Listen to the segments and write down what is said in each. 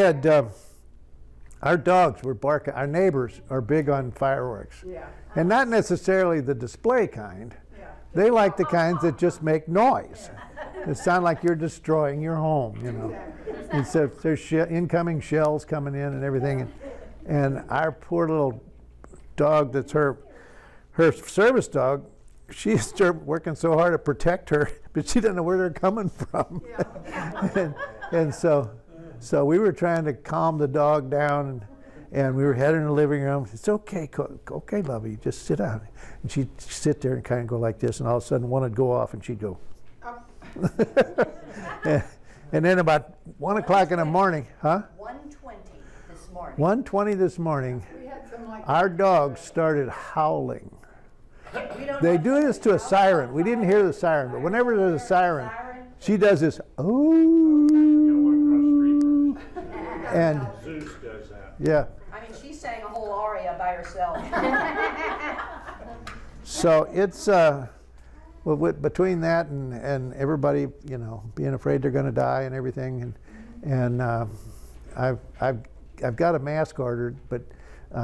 had our dogs were barking. Our neighbors are big on fireworks, and not necessarily the display kind. They like the kinds that just make noise. It sound like you're destroying your home, you know. And so there's incoming shells coming in and everything, and our poor little dog, that's her service dog, she's started working so hard to protect her, but she doesn't know where they're coming from. and so we were trying to calm the dog down, and we were heading in the living room. It's okay, okay, lovey, just sit down. And she'd sit there and kind of go like this, and all of a sudden one would go off, and she'd go. and then about 1 o'clock in the morning, huh? 1:20 this morning. 1:20 this morning, our dog started howling. They do this to a siren. We didn't hear the siren, but whenever there's a siren, she does this, oh. And Zeus does that. yeah. I mean, she sang a whole aria by herself. So it's between that and everybody, you know, being afraid they're going to die and everything, and I've got a mask ordered, but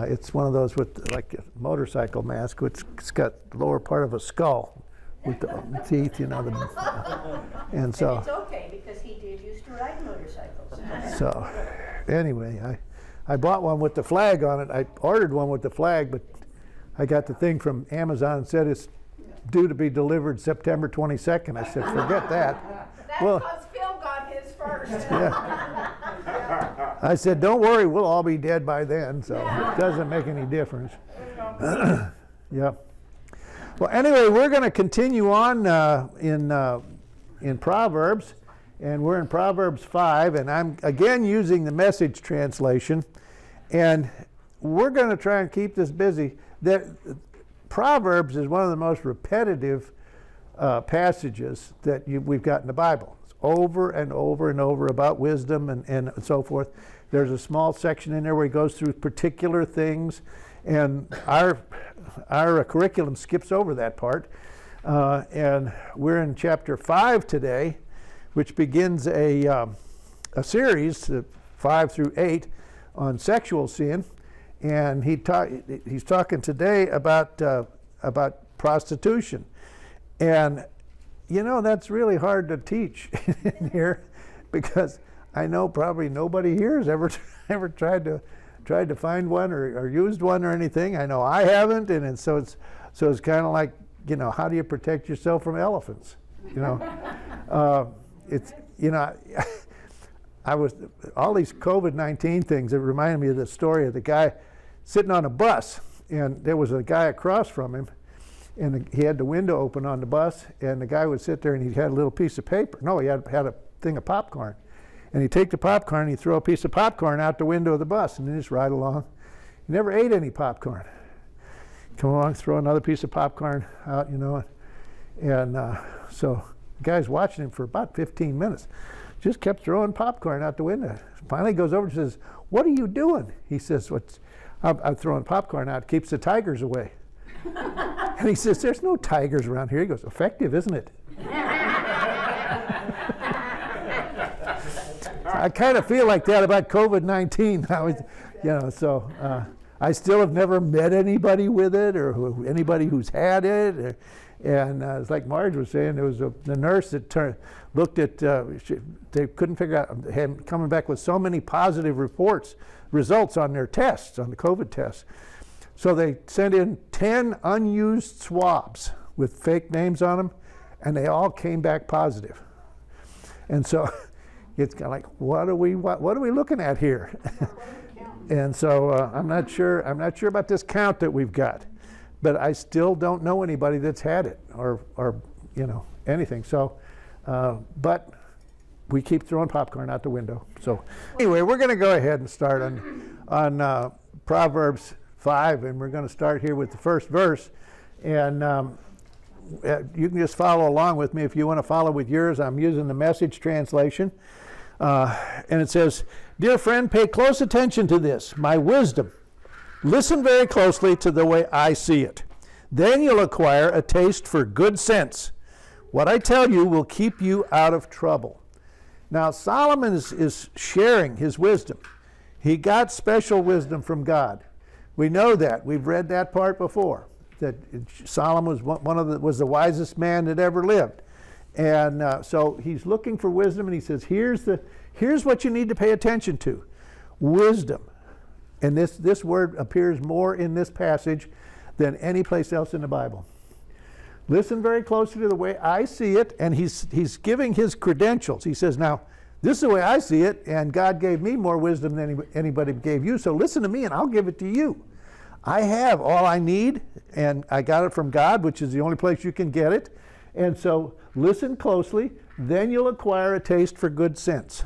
it's one of those with like a motorcycle mask, which it's got the lower part of a skull with the teeth, you know. And so. And it's okay because he did used to ride motorcycles. So, anyway, I bought one with the flag on it. I ordered one with the flag, but I got the thing from Amazon and said it's due to be delivered September 22nd. I said, forget that. That's because Phil got his first. Yeah. I said, don't worry, we'll all be dead by then, so it doesn't make any difference. Yeah. Well, anyway, we're going to continue on in Proverbs, and we're in Proverbs 5, and I'm again using the Message translation, and we're going to try and keep this busy. Proverbs is one of the most repetitive passages that we've got in the Bible. It's over and over and over about wisdom and so forth. There's a small section in there where he goes through particular things, and our curriculum skips over that part. And we're in chapter 5 today, which begins a series, 5 through 8, on sexual sin. And he's talking today about prostitution. And, you know, that's really hard to teach in here, because I know probably nobody here has ever tried to find one or used one or anything. I know I haven't, and so it's kind of like, you know, how do you protect yourself from elephants? You know, it's, you know, I was, all these COVID-19 things, it reminded me of the story of the guy sitting on a bus, and there was a guy across from him, and he had the window open on the bus, and the guy would sit there and he had a little piece of paper. No, he had a thing of popcorn. And he'd take the popcorn and he'd throw a piece of popcorn out the window of the bus and then just ride along. He never ate any popcorn. Come along, throw another piece of popcorn out, you know. And so the guy's watching him for about 15 minutes. Just kept throwing popcorn out the window. Finally goes over and says, "What are you doing?" He says, I'm throwing popcorn out. It keeps the tigers away. And he says, "There's no tigers around here." He goes, "Effective, isn't it?" I kind of feel like that about COVID-19 now, you know. So I still have never met anybody with it, or anybody who's had it. And it's like Marge was saying, there was the nurse that looked at. They couldn't figure out, had coming back with so many positive results on their tests, on the COVID tests. So they sent in 10 unused swabs with fake names on them, and they all came back positive. And so it's kind of like, what are we looking at here? And so I'm not sure about this count that we've got, but I still don't know anybody that's had it or you know, anything. So, but we keep throwing popcorn out the window. So anyway, we're going to go ahead and start on Proverbs 5, and we're going to start here with the first verse. And you can just follow along with me if you want to follow with yours. I'm using the Message translation. And it says, "Dear friend, pay close attention to this, my wisdom. Listen very closely to the way I see it. Then you'll acquire a taste for good sense. What I tell you will keep you out of trouble." Now Solomon is sharing his wisdom. He got special wisdom from God. We know that. We've read that part before. That Solomon was the wisest man that ever lived. And so he's looking for wisdom, and he says, here's what you need to pay attention to. Wisdom. And this word appears more in this passage than any place else in the Bible. Listen very closely to the way I see it, and he's giving his credentials. He says, now, this is the way I see it, and God gave me more wisdom than anybody gave you, so listen to me and I'll give it to you. I have all I need, and I got it from God, which is the only place you can get it. And so listen closely, then you'll acquire a taste for good sense.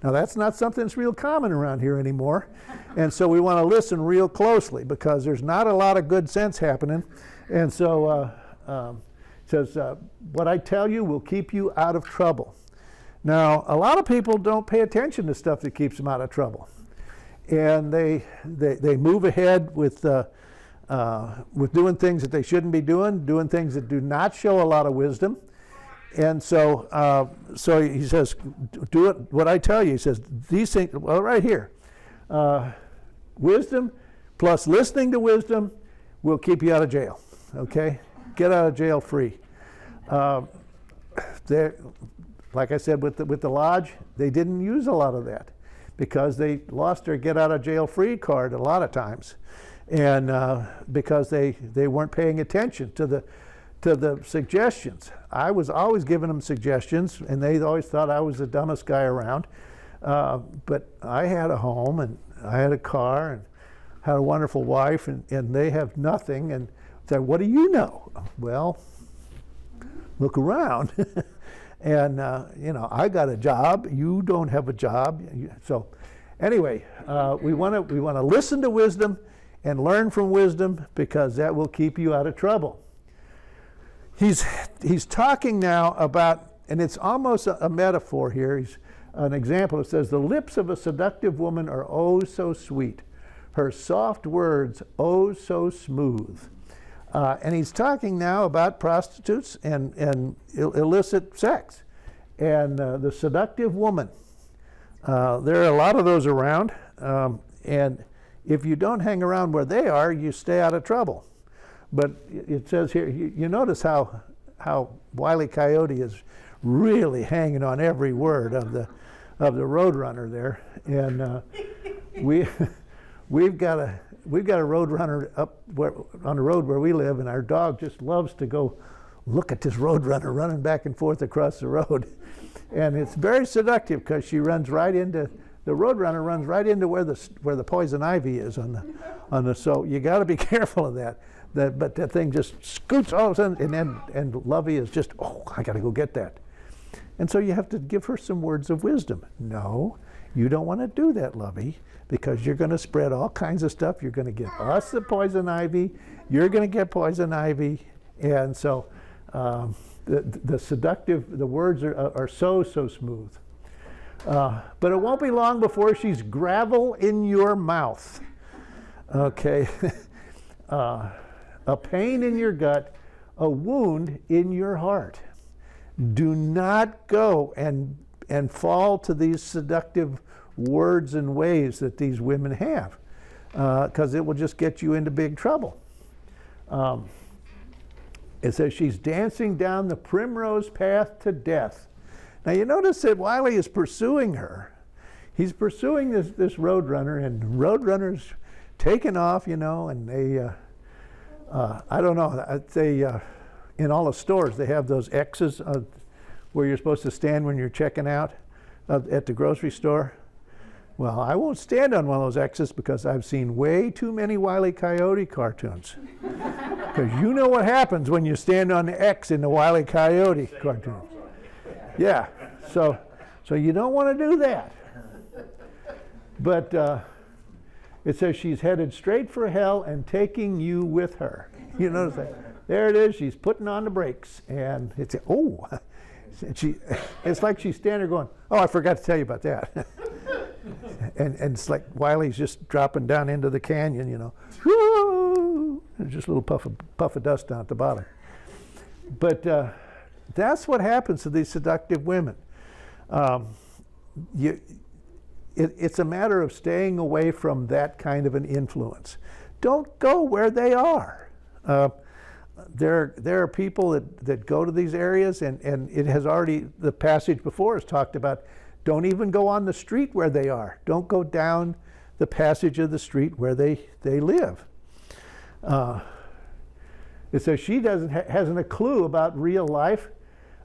Now that's not something that's real common around here anymore. And so we want to listen real closely because there's not a lot of good sense happening. And so it says, what I tell you will keep you out of trouble. Now, a lot of people don't pay attention to stuff that keeps them out of trouble. And they move ahead with doing things that they shouldn't be doing things that do not show a lot of wisdom. And so he says, do it, what I tell you. He says, these things, well, right here. Wisdom plus listening to wisdom will keep you out of jail, okay? Get out of jail free. Like I said, with the lodge, they didn't use a lot of that because they lost their get out of jail free card a lot of times, and because they weren't paying attention to the suggestions. I was always giving them suggestions, and they always thought I was the dumbest guy around. But I had a home, and I had a car, and had a wonderful wife, and they have nothing. And said, "What do you know?" Well, look around. And I got a job. You don't have a job. So, anyway, we want to listen to wisdom and learn from wisdom because that will keep you out of trouble. He's talking now about, and it's almost a metaphor here. He's an example. It says, "The lips of a seductive woman are oh so sweet, her soft words oh so smooth." And he's talking now about prostitutes and illicit sex. And the seductive woman, there are a lot of those around. And if you don't hang around where they are, you stay out of trouble. But it says here, you notice how Wile E. Coyote is really hanging on every word of the Roadrunner there. And we've got a Roadrunner up on the road where we live, and our dog just loves to go look at this Roadrunner running back and forth across the road. And it's very seductive because the Roadrunner runs right into where the poison ivy is on the so you got to be careful of that. But that thing just scoots all of a sudden, and Lovey is just, oh, I got to go get that. And so you have to give her some words of wisdom. No, you don't want to do that, Lovey, because you're going to spread all kinds of stuff. You're going to get us the poison ivy. You're going to get poison ivy. And so the words are so smooth. But it won't be long before she's gravel in your mouth. Okay. A pain in your gut, a wound in your heart. Do not go and fall to these seductive words and ways that these women have, because it will just get you into big trouble. It says she's dancing down the primrose path to death. Now you notice that Wiley is pursuing her. He's pursuing this Roadrunner, and Roadrunner's taking off, and they, I don't know, I'd say in all the stores they have those X's where you're supposed to stand when you're checking out at the grocery store. Well, I won't stand on one of those X's because I've seen way too many Wile E. Coyote cartoons. Because you know what happens when you stand on the X in the Wile E. Coyote cartoons. Yeah, so you don't want to do that. But it says she's headed straight for hell and taking you with her. You notice that? There it is. She's putting on the brakes, and it's it's like she's standing there going, "Oh, I forgot to tell you about that." and it's like Wiley's just dropping down into the canyon, Woo! There's just a little puff of dust down at the bottom. But that's what happens to these seductive women. it's a matter of staying away from that kind of an influence. Don't go where they are. There are people that go to these areas, and it has already, the passage before has talked about, don't even go on the street where they are. Don't go down the passage of the street where they live. It says she hasn't a clue about real life,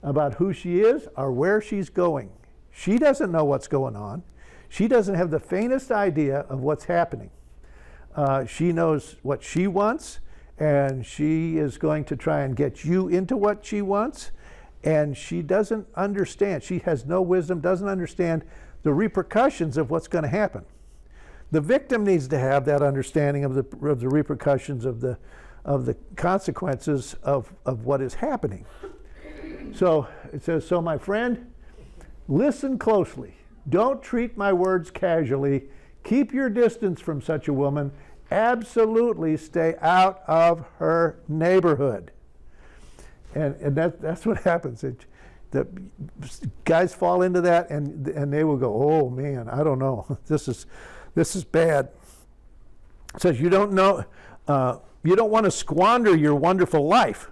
about who she is or where she's going. She doesn't know what's going on. She doesn't have the faintest idea of what's happening. She knows what she wants, and she is going to try and get you into what she wants, and she doesn't understand. She has no wisdom, doesn't understand the repercussions of what's going to happen. The victim needs to have that understanding of the repercussions of the consequences of what is happening. So it says, so my friend, listen closely. Don't treat my words casually. Keep your distance from such a woman. Absolutely stay out of her neighborhood. And that's what happens. The guys fall into that, and they will go, oh man, I don't know. This is bad. It says you don't want to squander your wonderful life,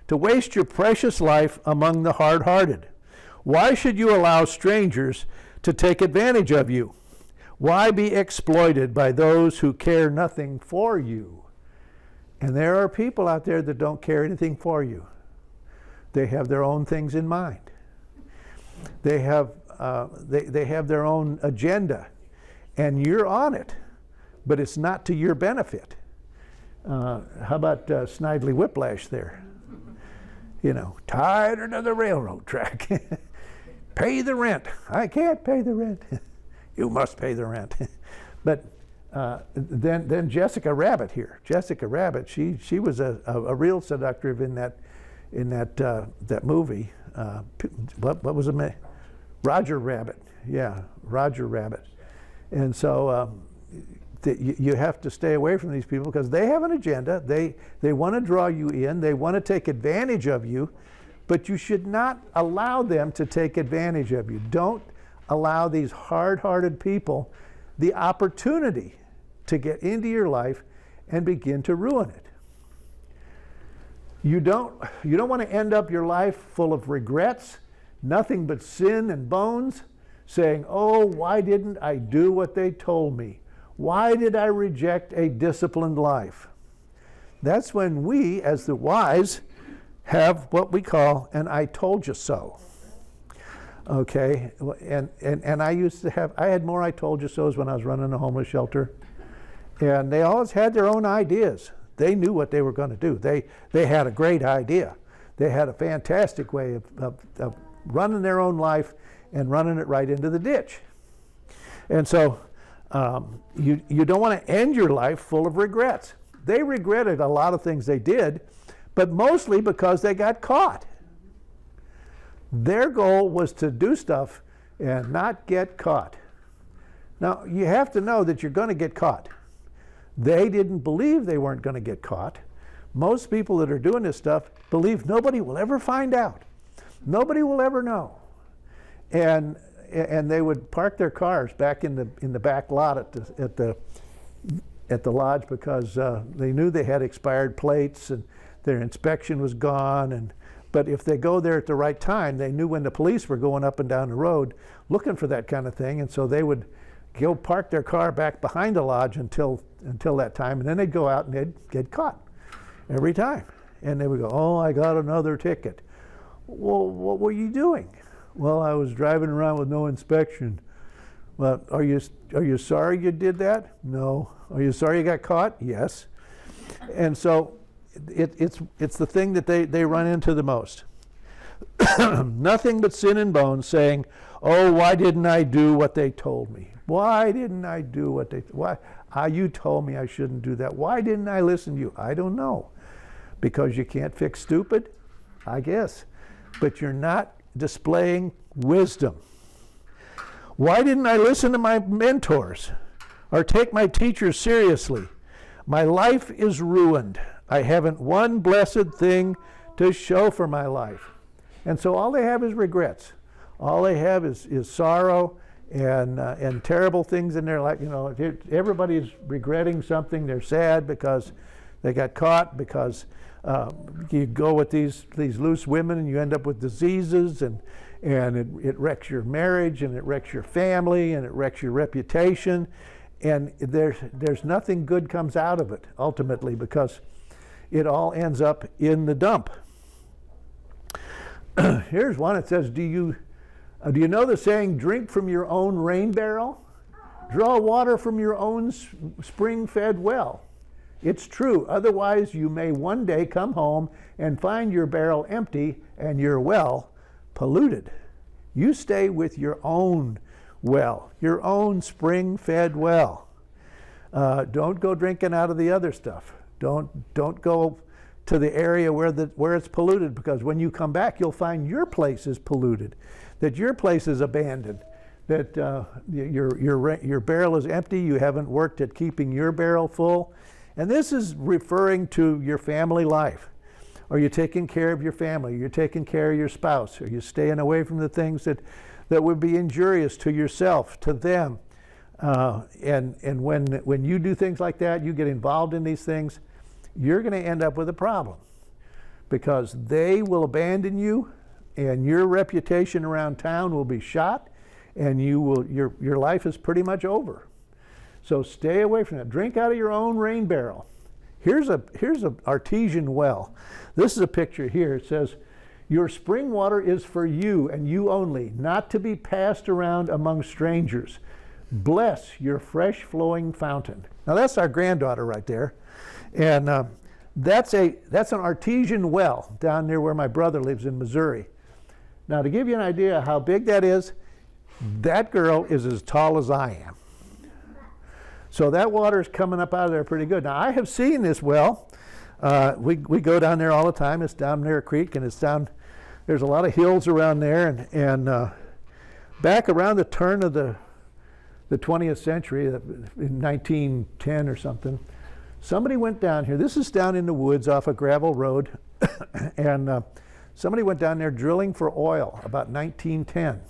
to waste your precious life among the hard-hearted. Why should you allow strangers to take advantage of you? Why be exploited by those who care nothing for you? And there are people out there that don't care anything for you. They have their own things in mind. They have their own agenda, and you're on it, but it's not to your benefit. How about Snidely Whiplash there? You know, tied her to the railroad track. Pay the rent. I can't pay the rent. You must pay the rent. But then Jessica Rabbit here. Jessica Rabbit, she was a real seductress in that movie. What was it? Roger Rabbit. Yeah, Roger Rabbit. And so you have to stay away from these people because they have an agenda. They want to draw you in. They want to take advantage of you, but you should not allow them to take advantage of you. Don't allow these hard-hearted people the opportunity to get into your life and begin to ruin it. You don't want to end up your life full of regrets, nothing but sin and bones, saying, oh, why didn't I do what they told me? Why did I reject a disciplined life? That's when we, as the wise, have what we call an I told you so. Okay, and I had more I told you so's when I was running a homeless shelter. And they always had their own ideas. They knew what they were going to do. They had a great idea. They had a fantastic way of running their own life and running it right into the ditch. And so you don't want to end your life full of regrets. They regretted a lot of things they did, but mostly because they got caught. Their goal was to do stuff and not get caught. Now, you have to know that you're going to get caught. They didn't believe they weren't going to get caught. Most people that are doing this stuff believe nobody will ever find out. Nobody will ever know. And they would park their cars back in the back lot at the lodge because they knew they had expired plates and their inspection was gone. But if they go there at the right time, they knew when the police were going up and down the road looking for that kind of thing, and so they would go park their car back behind the lodge until that time, and then they'd go out and they'd get caught every time. And they would go, oh, I got another ticket. Well, what were you doing? Well, I was driving around with no inspection. Well, are you sorry you did that? No. Are you sorry you got caught? Yes. And so it's the thing that they run into the most. Nothing but sin and bones, saying, oh, why didn't I do what they told me? Why didn't I do what they, you told me I shouldn't do that. Why didn't I listen to you? I don't know. Because you can't fix stupid? I guess. But you're not displaying wisdom. Why didn't I listen to my mentors or take my teachers seriously? My life is ruined. I haven't one blessed thing to show for my life. And so all they have is regrets. All they have is sorrow and terrible things in their life. You know, everybody's regretting something. They're sad because they got caught, because you go with these loose women and you end up with diseases, and it wrecks your marriage, and it wrecks your family, and it wrecks your reputation, and there's nothing good comes out of it ultimately, because it all ends up in the dump. Here's one. It says, do you know the saying, drink from your own rain barrel? Draw water from your own spring-fed well. It's true. Otherwise, you may one day come home and find your barrel empty and your well polluted. You stay with your own well, your own spring-fed well. Don't go drinking out of the other stuff. Don't go to the area where it's polluted, because when you come back, you'll find your place is polluted, that your place is abandoned, that your barrel is empty. You haven't worked at keeping your barrel full. And this is referring to your family life. Are you taking care of your family? You're taking care of your spouse? Are you staying away from the things that would be injurious to yourself, to them? And when you do things like that, you get involved in these things, you're going to end up with a problem, because they will abandon you, and your reputation around town will be shot, and your life is pretty much over. So stay away from that. Drink out of your own rain barrel. Here's a artesian well. This is a picture here. It says, your spring water is for you and you only, not to be passed around among strangers. Bless your fresh flowing fountain. Now that's our granddaughter right there. And that's an artesian well down near where my brother lives in Missouri. Now, to give you an idea how big that is, that girl is as tall as I am. So that water is coming up out of there pretty good. Now, I have seen this well. We go down there all the time. It's down near a creek, and there's a lot of hills around there. And back around the turn of the 20th century, in 1910 or something, somebody went down here. This is down in the woods off a gravel road. And somebody went down there drilling for oil about 1910.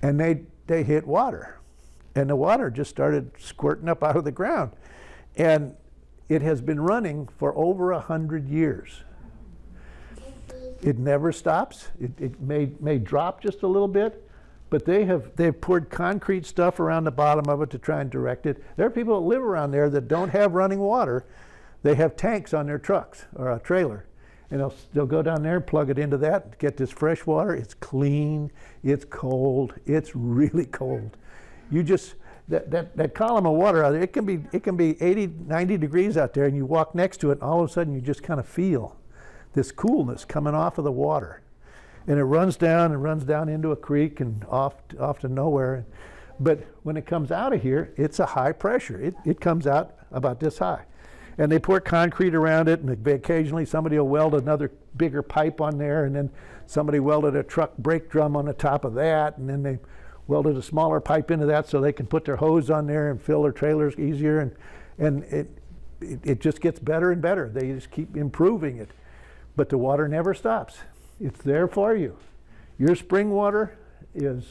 And they hit water. And the water just started squirting up out of the ground. And it has been running for over 100 years. It never stops. It may drop just a little bit, but they've poured concrete stuff around the bottom of it to try and direct it. There are people that live around there that don't have running water. They have tanks on their trucks or a trailer. And they'll go down there and plug it into that, get this fresh water. It's clean, it's cold, it's really cold. You just, that column of water out there, it can be 80, 90 degrees out there, and you walk next to it, and all of a sudden you just kind of feel this coolness coming off of the water. And it runs down into a creek and off to nowhere. But when it comes out of here, it's a high pressure. It comes out about this high. And they pour concrete around it, and occasionally somebody will weld another bigger pipe on there, and then somebody welded a truck brake drum on the top of that, and then they welded a smaller pipe into that so they can put their hose on there and fill their trailers easier, and it just gets better and better. They just keep improving it. But the water never stops. It's there for you. Your spring water is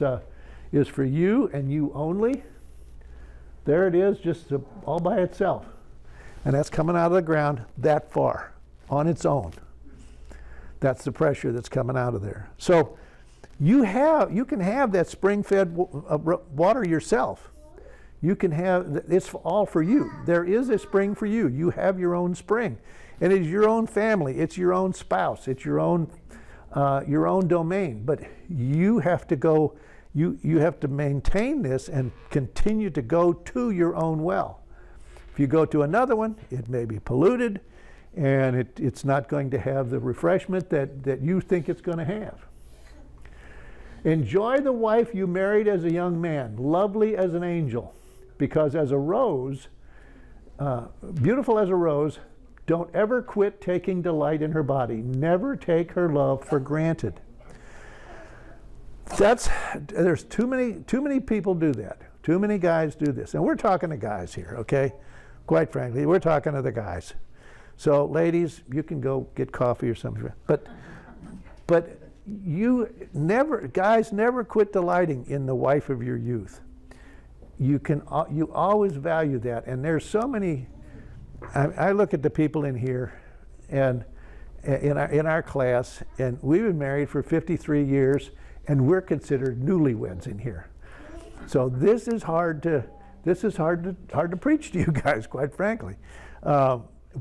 for you and you only. There it is, just all by itself. And that's coming out of the ground that far on its own. That's the pressure that's coming out of there. So you can have that spring-fed water yourself. You can have, it's all for you. There is a spring for you. You have your own spring. And it's your own family. It's your own spouse. It's your own domain. But you have to go, you have to maintain this and continue to go to your own well. If you go to another one, it may be polluted, and it's not going to have the refreshment that you think it's going to have. Enjoy the wife you married as a young man, lovely as an angel, because as a rose, beautiful as a rose, don't ever quit taking delight in her body. Never take her love for granted. There's too many people do that. Too many guys do this. And we're talking to guys here, okay? Quite frankly, we're talking to the guys. So ladies, you can go get coffee or something. But guys, never quit delighting in the wife of your youth. You always value that. And there's so many, I look at the people in here and in our class, and we've been married for 53 years, and we're considered newlyweds in here. So this is hard to preach to you guys, quite frankly.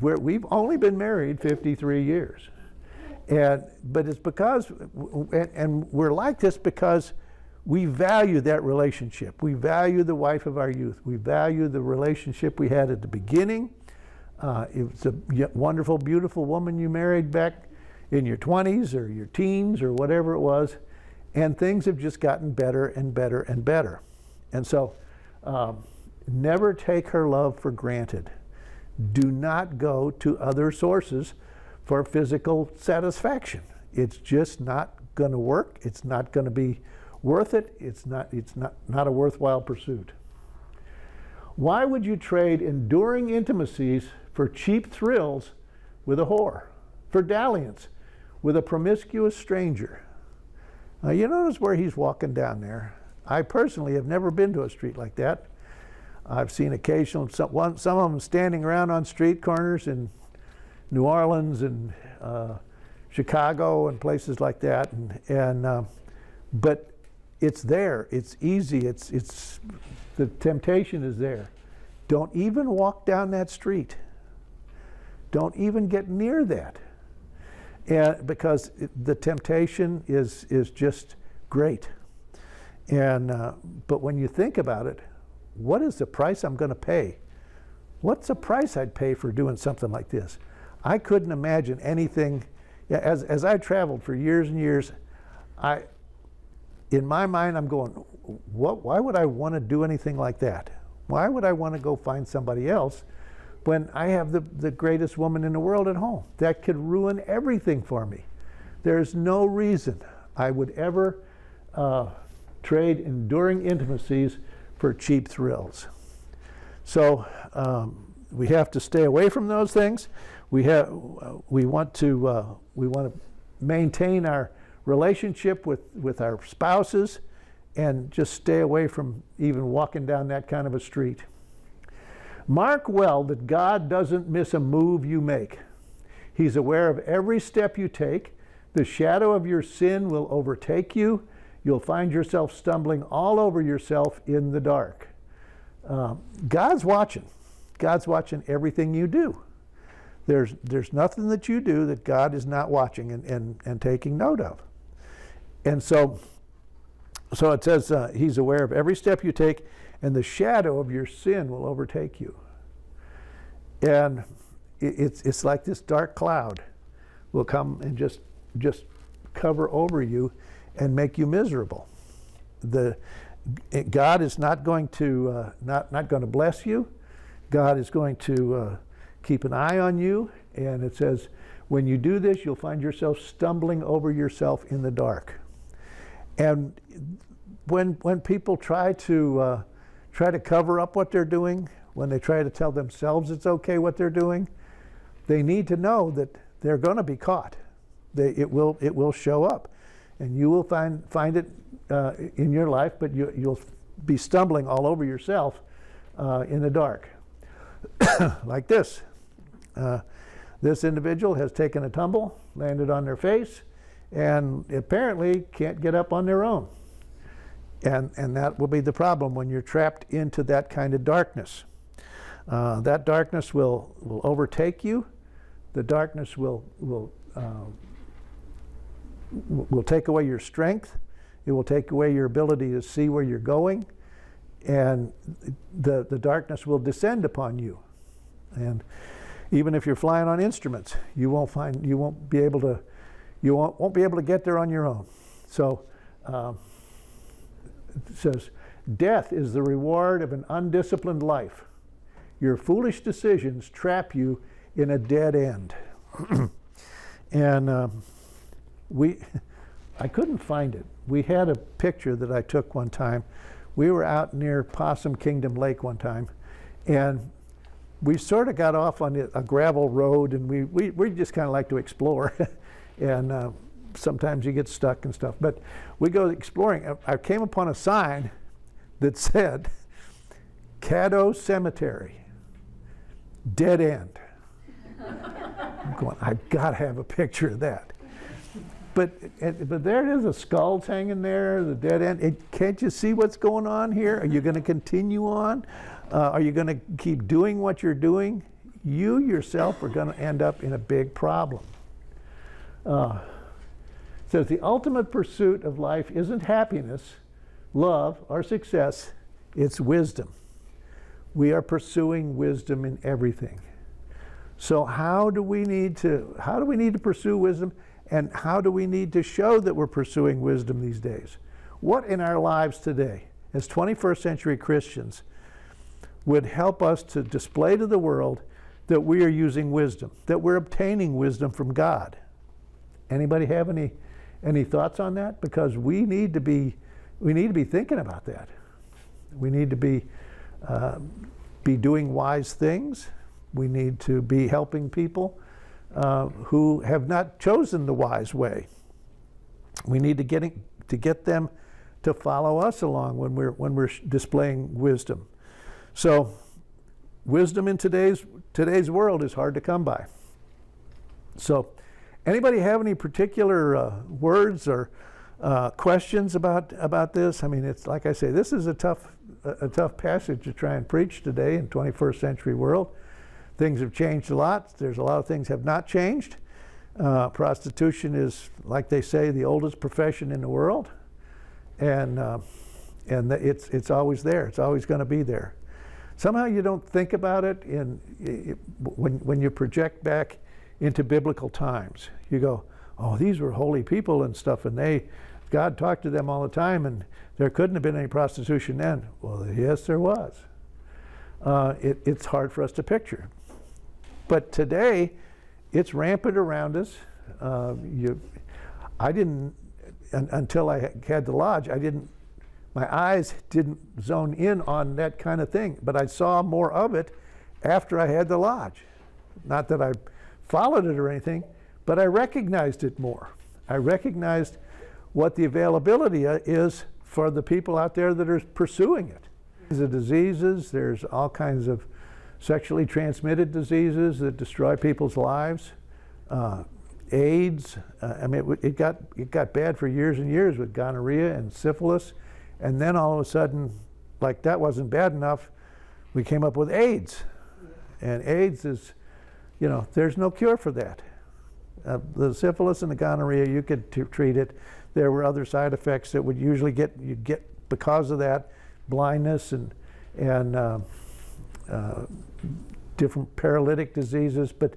We've only been married 53 years. But it's because, and we're like this because we value that relationship. We value the wife of our youth. We value the relationship we had at the beginning. It was a wonderful, beautiful woman you married back in your 20s or your teens or whatever it was. And things have just gotten better and better and better. And so never take her love for granted. Do not go to other sources for physical satisfaction. It's just not going to work. It's not going to be worth it. It's not a worthwhile pursuit. Why would you trade enduring intimacies for cheap thrills with a whore? For dalliance with a promiscuous stranger? Now you notice where he's walking down there. I personally have never been to a street like that. I've seen occasional, some of them standing around on street corners in New Orleans and Chicago and places like that, but it's there. It's easy. It's the temptation is there. Don't even walk down that street. Don't even get near that, because the temptation is just great. But when you think about it, what is the price I'm going to pay? What's the price I'd pay for doing something like this? I couldn't imagine anything. As I traveled for years and years, in my mind, I'm going, why would I want to do anything like that? Why would I want to go find somebody else when I have the greatest woman in the world at home? That could ruin everything for me. There's no reason I would ever trade enduring intimacies for cheap thrills. So we have to stay away from those things. We want to maintain our relationship with our spouses, and just stay away from even walking down that kind of a street. Mark well that God doesn't miss a move you make. He's aware of every step you take. The shadow of your sin will overtake you. You'll find yourself stumbling all over yourself in the dark. God's watching. God's watching everything you do. There's nothing that you do that God is not watching and taking note of. And so it says he's aware of every step you take, and the shadow of your sin will overtake you. And it's like this dark cloud will come and just cover over you and make you miserable. God is not going to not going to bless you. God is going to keep an eye on you, and it says when you do this, you'll find yourself stumbling over yourself in the dark. And when people try to cover up what they're doing, when they try to tell themselves it's okay what they're doing, they need to know that they're going to be caught. It will show up, and you will find it in your life, but you'll be stumbling all over yourself in the dark. Like this. This individual has taken a tumble, landed on their face, and apparently can't get up on their own. And that will be the problem when you're trapped into that kind of darkness. That darkness will overtake you. The darkness will take away your strength. It will take away your ability to see where you're going, and the darkness will descend upon you. And even if you're flying on instruments, you won't be able to get there on your own. So it says, death is the reward of an undisciplined life. Your foolish decisions trap you in a dead end. And I couldn't find it. We had a picture that I took one time. We were out near Possum Kingdom Lake one time, and we sort of got off on a gravel road, and we just kind of like to explore. And sometimes you get stuck and stuff. But we go exploring. I came upon a sign that said, Caddo Cemetery, dead end. I'm going, I've got to have a picture of that. But there it is, the skull's hanging there, the dead end. Can't you see what's going on here? Are you going to continue on? Are you going to keep doing what you're doing? You yourself are going to end up in a big problem. Says the ultimate pursuit of life isn't happiness, love, or success. It's wisdom. We are pursuing wisdom in everything. So how do we need to pursue wisdom, and how do we need to show that we're pursuing wisdom these days? What in our lives today, as 21st century Christians, would help us to display to the world that we are using wisdom, that we're obtaining wisdom from God? Anybody have any thoughts on that? Because we need to be thinking about that. We need to be doing wise things. We need to be helping people who have not chosen the wise way. We need to get them to follow us along when we're displaying wisdom. So, wisdom in today's world is hard to come by. So, anybody have any particular words or questions about this? I mean, it's like I say, this is a tough passage to try and preach today in 21st century world. Things have changed a lot. There's a lot of things have not changed. Prostitution is, like they say, the oldest profession in the world, and it's always there. It's always going to be there. Somehow you don't think about it when you project back into biblical times. You go, oh, these were holy people and stuff, and God talked to them all the time, and there couldn't have been any prostitution then. Well, yes, there was. It's hard for us to picture. But today, it's rampant around us. I didn't, until I had the lodge, my eyes didn't zone in on that kind of thing. But I saw more of it after I had the lodge. Not that I followed it or anything, but I recognized it more. I recognized what the availability is for the people out there that are pursuing it. The diseases, there's all kinds of sexually transmitted diseases that destroy people's lives. AIDS, I mean, it got bad for years and years with gonorrhea and syphilis, and then all of a sudden, like that wasn't bad enough, we came up with AIDS. And AIDS is, there's no cure for that. The syphilis and the gonorrhea, you could treat it. There were other side effects that would usually you'd get because of that, blindness and different paralytic diseases, but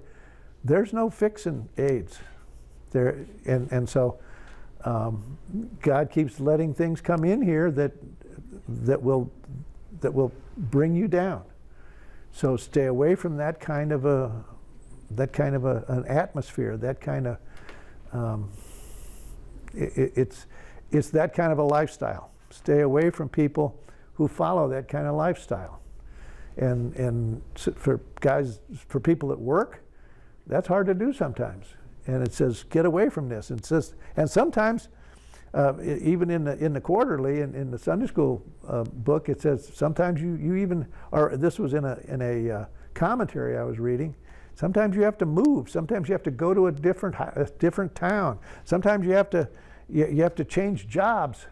there's no fixing AIDS. So God keeps letting things come in here that will bring you down. So stay away from that kind of an atmosphere. That kind of it's that kind of a lifestyle. Stay away from people who follow that kind of lifestyle. And for people at work, that's hard to do sometimes. And it says, get away from this. And sometimes, even in the quarterly, in the Sunday school book, it says sometimes you even, or this was in a commentary I was reading, sometimes you have to move. Sometimes you have to go to a different town. Sometimes you have to change jobs,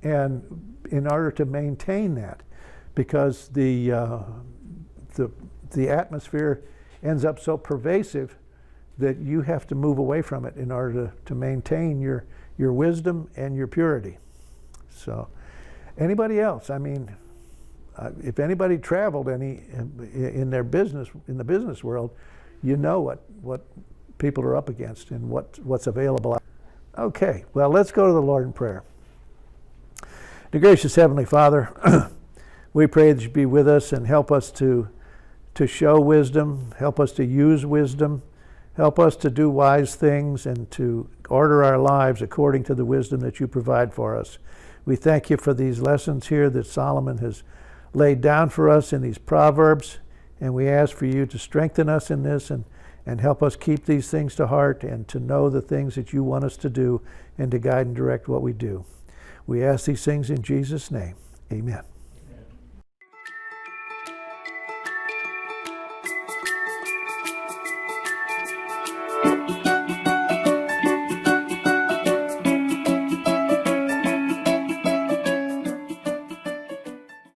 and in order to maintain that, because the atmosphere ends up so pervasive that you have to move away from it in order to maintain your wisdom and your purity. So, anybody else? I mean, if anybody traveled in the business world, you know what people are up against and what's available. Okay, well, let's go to the Lord in prayer. Dear gracious Heavenly Father, we pray that you be with us and help us to show wisdom, help us to use wisdom, help us to do wise things and to order our lives according to the wisdom that you provide for us. We thank you for these lessons here that Solomon has laid down for us in these Proverbs, and we ask for you to strengthen us in this and and help us keep these things to heart and to know the things that you want us to do and to guide and direct what we do. We ask these things in Jesus' name. Amen.